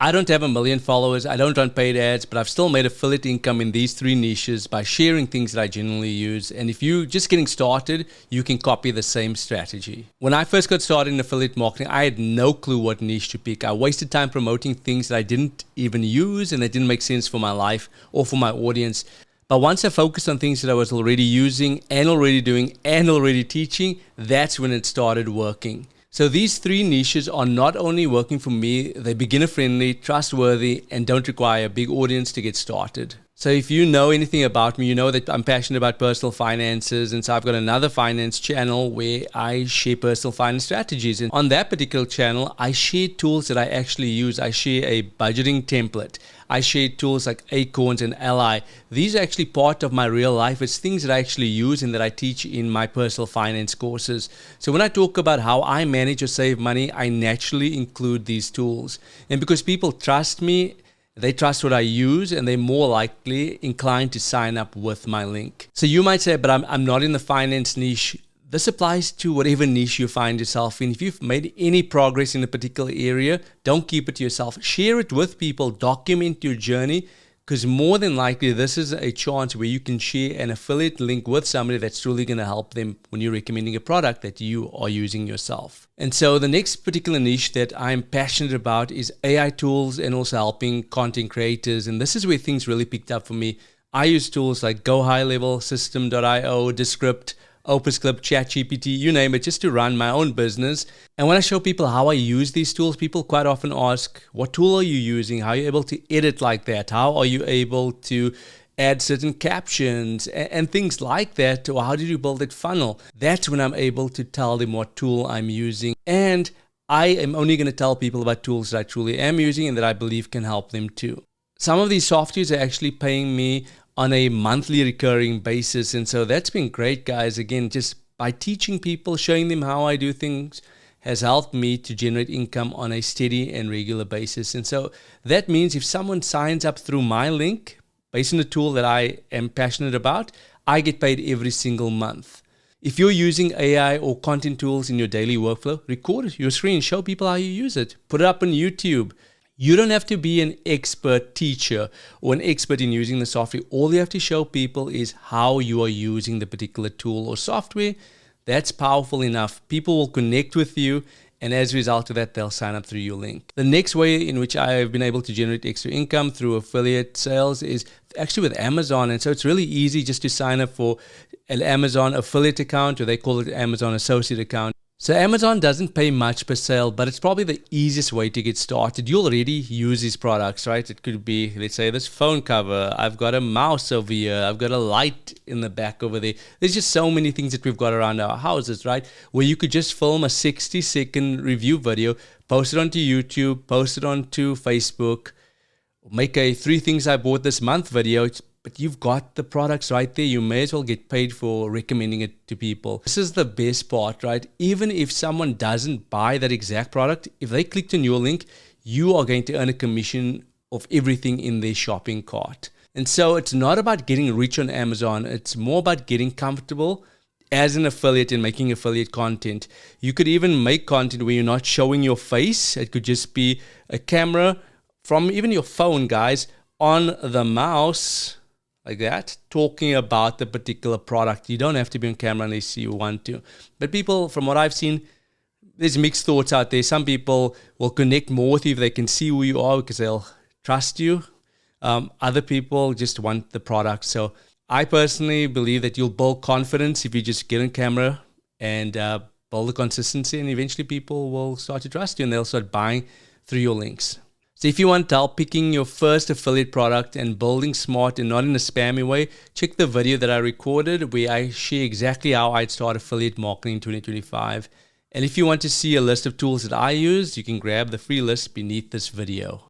I don't have a million followers, I don't run paid ads, but I've still made affiliate income in these three niches by sharing things that I genuinely use. And if you're just getting started, you can copy the same strategy. When I first got started in affiliate marketing, I had no clue what niche to pick. I wasted time promoting things that I didn't even use and that didn't make sense for my life or for my audience. But once I focused on things that I was already using and already doing and already teaching, that's when it started working. So these three niches are not only working for me, they're beginner friendly, trustworthy, and don't require a big audience to get started. So if you know anything about me, you know that I'm passionate about personal finances. And so I've got another finance channel where I share personal finance strategies. And on that particular channel, I share tools that I actually use. I share a budgeting template. I share tools like Acorns and Ally. These are actually part of my real life. It's things that I actually use and that I teach in my personal finance courses. So when I talk about how I manage or save money, I naturally include these tools. And because people trust me, they trust what I use, and they're more likely inclined to sign up with my link. So you might say, but I'm not in the finance niche. This applies to whatever niche you find yourself in. If you've made any progress in a particular area, don't keep it to yourself. Share it with people, document your journey, because more than likely, this is a chance where you can share an affiliate link with somebody that's truly going to help them when you're recommending a product that you are using yourself. And so the next particular niche that I'm passionate about is AI tools and also helping content creators. And this is where things really picked up for me. I use tools like Go High Level, System.io, Descript, OpusClip, ChatGPT, you name it, just to run my own business. And when I show people how I use these tools, people quite often ask, what tool are you using? How are you able to edit like that? How are you able to add certain captions and things like that? Or how did you build that funnel? That's when I'm able to tell them what tool I'm using. And I am only going to tell people about tools that I truly am using and that I believe can help them too. Some of these softwares are actually paying me on a monthly recurring basis. And so that's been great, guys. Again, just by teaching people, showing them how I do things has helped me to generate income on a steady and regular basis. And so that means if someone signs up through my link, based on the tool that I am passionate about, I get paid every single month. If you're using AI or content tools in your daily workflow, record your screen, show people how you use it, put it up on YouTube. You don't have to be an expert teacher or an expert in using the software. All you have to show people is how you are using the particular tool or software. That's powerful enough. People will connect with you, and as a result of that, they'll sign up through your link. The next way in which I have been able to generate extra income through affiliate sales is actually with Amazon. And so it's really easy just to sign up for an Amazon affiliate account, or they call it Amazon associate account. So Amazon doesn't pay much per sale, but it's probably the easiest way to get started. You already use these products, right? It could be, let's say, this phone cover. I've got a mouse over here. I've got a light in the back over there. There's just so many things that we've got around our houses, right? Where you could just film a 60-second review video, post it onto YouTube, post it onto Facebook, make a 3 things I bought this month video. But you've got the products right there. You may as well get paid for recommending it to people. This is the best part, right? Even if someone doesn't buy that exact product, if they clicked on your link, you are going to earn a commission of everything in their shopping cart. And so it's not about getting rich on Amazon. It's more about getting comfortable as an affiliate and making affiliate content. You could even make content where you're not showing your face. It could just be a camera from even your phone, guys, on the mouse, like that, talking about the particular product. You don't have to be on camera unless you want to. But people, from what I've seen, there's mixed thoughts out there. Some people will connect more with you if they can see who you are because they'll trust you. Other people just want the product. So I personally believe that you'll build confidence if you just get on camera and build the consistency, and eventually people will start to trust you and they'll start buying through your links. So if you want help picking your first affiliate product and building smart and not in a spammy way, check the video that I recorded where I share exactly how I'd start affiliate marketing in 2025. And if you want to see a list of tools that I use, you can grab the free list beneath this video.